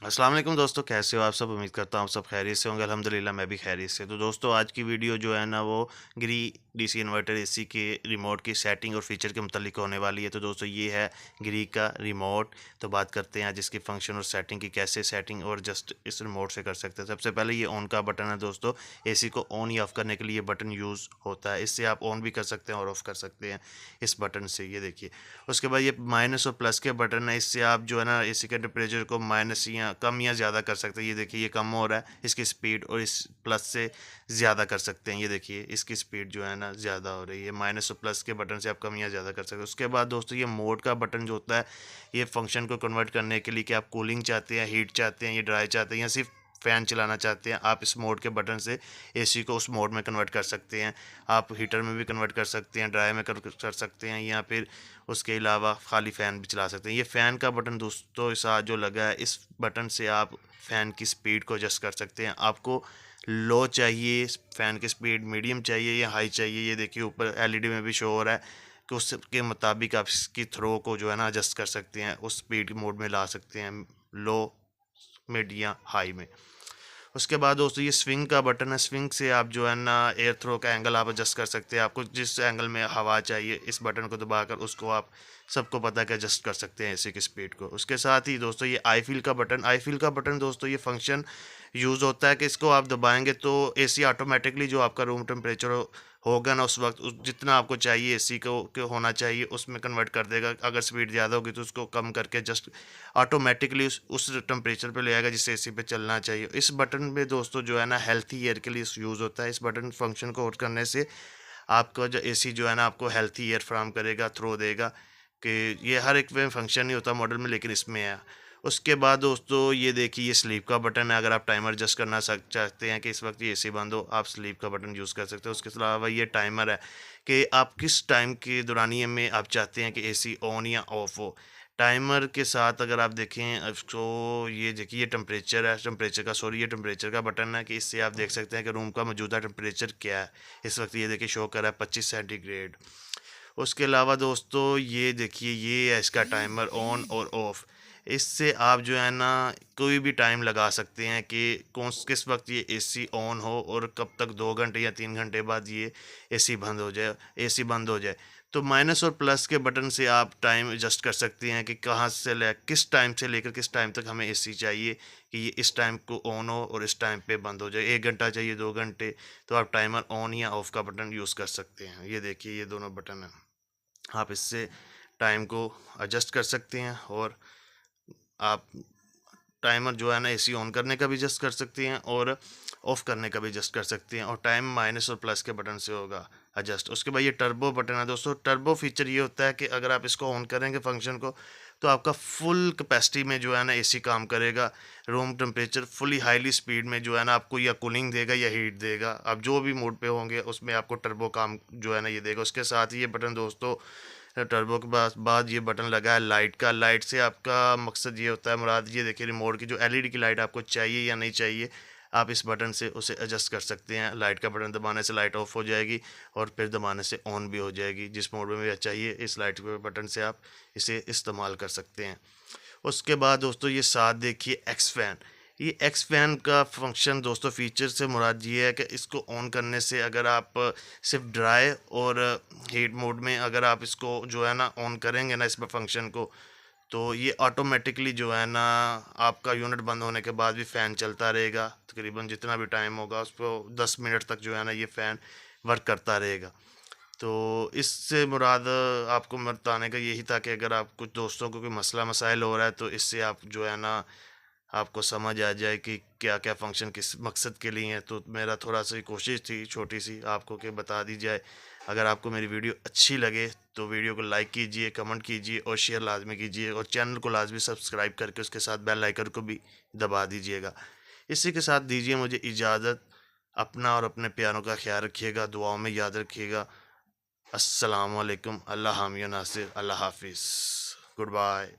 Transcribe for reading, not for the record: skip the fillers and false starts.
अस्सलाम वालेकुम दोस्तों, कैसे हो आप सब। उम्मीद करता हूँ आप सब खैरियत से होंगे। अल्हम्दुलिल्लाह मैं भी खैरियत से। तो दोस्तों आज की वीडियो जो है ना वो ग्री डीसी इन्वर्टर एसी के रिमोट की सेटिंग और फीचर के मुतालिक होने वाली है। तो दोस्तों ये है ग्री का रिमोट। तो बात करते हैं आज इसकी फंक्शन और सेटिंग की, कैसे सेटिंग और जस्ट इस रिमोट से कर सकते हैं। सबसे पहले ये ऑन का बटन है दोस्तों। एसी को ऑन या ऑफ़ करने के लिए ये बटन यूज़ होता है। इससे आप ऑन भी कर सकते हैं और ऑफ़ कर सकते हैं इस बटन से, ये देखिए। उसके बाद ये माइनस और प्लस के बटन है। इससे आप जो है ना एसी के टेम्परेचर को माइनस या कम या ज़्यादा कर सकते हैं। ये देखिए ये कम हो रहा है इसकी स्पीड, और इस प्लस से ज़्यादा कर सकते हैं। ये देखिए इसकी स्पीड जो है ना ज़्यादा हो रही है। माइनस और प्लस के बटन से आप कम या ज़्यादा कर सकते हैं। उसके बाद दोस्तों ये मोड का बटन जो होता है, ये फंक्शन को कन्वर्ट करने के लिए कि आप कूलिंग चाहते हैं, हीट चाहते हैं, ये ड्राई चाहते हैं या सिर्फ फ़ैन चलाना चाहते हैं, आप इस मोड के बटन से एसी को उस मोड में कन्वर्ट कर सकते हैं। आप हीटर में भी कन्वर्ट कर सकते हैं, ड्राई में कर सकते हैं, या फिर उसके अलावा खाली फ़ैन भी चला सकते हैं। ये फ़ैन का बटन दोस्तों इस साथ जो लगा है, इस बटन से आप फ़ैन की स्पीड को एडजस्ट कर सकते हैं। आपको लो चाहिए फ़ैन की स्पीड, मीडियम चाहिए या हाई चाहिए, ये देखिए ऊपर एलईडी में भी शो हो रहा है कि उसके मुताबिक आप इसकी थ्रो को जो है ना एडजस्ट कर सकते हैं, उस स्पीड मोड में ला सकते हैं, लो, मिड या हाई में। उसके बाद दोस्तों ये स्विंग का बटन है। स्विंग से आप जो है ना एयर थ्रो का एंगल आप एडजस्ट कर सकते हैं। आपको जिस एंगल में हवा चाहिए, इस बटन को दबाकर उसको आप सबको पता है कि एडजस्ट कर सकते हैं एसी की स्पीड को। उसके साथ ही दोस्तों ये आई फील का बटन, आई फील का बटन दोस्तों ये फंक्शन यूज़ होता है कि इसको आप दबाएंगे तो एसी ऑटोमेटिकली जो आपका रूम टेम्परेचर होगा ना उस वक्त जितना आपको चाहिए एसी को होना चाहिए उसमें कन्वर्ट कर देगा। अगर स्पीड ज़्यादा होगी तो उसको कम करके जस्ट ऑटोमेटिकली उस टेम्परेचर पे ले आएगा जिस एसी पे चलना चाहिए। इस बटन में दोस्तों जो है ना हेल्थी एयर के लिए यूज़ होता है। इस बटन फंक्शन को ऑन करने से आपका जो एसी जो है ना आपको हेल्थी एयर फ्राहम करेगा, थ्रो देगा। कि ये हर एक में फंक्शन नहीं होता मॉडल में, लेकिन इसमें है। उसके बाद दोस्तों ये देखिए ये स्लीप का बटन है। अगर आप टाइमर एडजस्ट करना चाहते हैं कि इस वक्त ये एसी बंद हो, आप स्लीप का बटन यूज़ कर सकते हो। उसके अलावा ये टाइमर है कि आप किस टाइम के दौरानिए में आप चाहते हैं कि एसी ऑन या ऑफ हो। टाइमर के साथ अगर आप देखें तो ये देखिए ये टेम्परेचर है, टेम्परेचर का सॉरी ये टेम्परेचर का बटन है कि इससे आप देख सकते हैं कि रूम का मौजूदा टेम्परेचर क्या है। इस वक्त ये देखिए शो कर रहा है 25 सेंटीग्रेड। उसके अलावा दोस्तों ये देखिए ये है इसका टाइमर ऑन और ऑफ। इससे आप जो है ना कोई भी टाइम लगा सकते हैं कि कौन किस वक्त ये एसी ऑन हो और कब तक, 2 घंटे या 3 घंटे बाद ये एसी बंद हो जाए, एसी बंद हो जाए। तो माइनस और प्लस के बटन से आप टाइम एडजस्ट कर सकते हैं कि कहाँ से ले किस टाइम से लेकर किस टाइम तक हमें एसी चाहिए कि ये इस टाइम को ऑन हो और इस टाइम पे बंद हो जाए। 1 घंटा चाहिए, 2 घंटे, तो आप टाइमर ऑन या ऑफ का बटन यूज़ कर सकते हैं। ये देखिए ये दोनों बटन हैं, आप इससे टाइम को एडजस्ट कर सकते हैं और आप टाइमर जो है ना एसी ऑन करने का भी एडजस्ट कर सकते हैं और ऑफ़ करने का भी एडजस्ट कर सकते हैं, और टाइम माइनस और प्लस के बटन से होगा एडजस्ट। उसके बाद ये टर्बो बटन है दोस्तों। टर्बो फीचर ये होता है कि अगर आप इसको ऑन करेंगे फंक्शन को तो आपका फुल कैपेसिटी में जो है ना एसी काम करेगा। Room temperature fully highly speed में जो है ना आपको या कूलिंग देगा या हीट देगा। आप जो भी मोड पे होंगे उसमें आपको टर्बो काम जो है ना ये देगा। उसके साथ ही ये बटन दोस्तों टर्बो के बाद ये बटन लगा है लाइट का। लाइट से आपका मकसद ये होता है, मुराद ये देखिए रिमोट की जो एलईडी की लाइट आपको चाहिए या नहीं चाहिए, आप इस बटन से उसे एडजस्ट कर सकते हैं। लाइट का बटन दबाने से लाइट ऑफ हो जाएगी और फिर दबाने से ऑन भी हो जाएगी। जिस मोड में भी चाहिए इस लाइट के बटन से आप इसे इस्तेमाल कर सकते हैं। उसके बाद दोस्तों ये साथ देखिए एक्स फैन। ये एक्स फैन का फंक्शन दोस्तों फीचर से मुराद ये है कि इसको ऑन करने से अगर आप सिर्फ ड्राई और हीट मोड में अगर आप इसको जो है ना ऑन करेंगे ना इसमें फंक्शन को, तो ये ऑटोमेटिकली जो है ना आपका यूनिट बंद होने के बाद भी फ़ैन चलता रहेगा। तकरीबन जितना भी टाइम होगा उसको 10 मिनट तक जो है ना ये फ़ैन वर्क करता रहेगा। तो इससे मुराद आपको बताने का यही था कि अगर आप कुछ दोस्तों को कोई मसला मसाइल हो रहा है तो इससे आप जो है ना आपको समझ आ जाए कि क्या क्या फ़ंक्शन किस मकसद के लिए हैं। तो मेरा थोड़ा सी कोशिश थी छोटी सी आपको कि बता दी जाए। अगर आपको मेरी वीडियो अच्छी लगे तो वीडियो को लाइक कीजिए, कमेंट कीजिए और शेयर लाजमी कीजिए, और चैनल को लाजमी सब्सक्राइब करके उसके साथ बेल आइकन को भी दबा दीजिएगा। इसी के साथ दीजिए मुझे इजाज़त। अपना और अपने प्यारों का ख्याल रखिएगा, दुआओं में याद रखिएगा। अस्सलाम वालेकुम। अल्लाह हामी नासिर। अल्लाह हाफिज़। Good bye.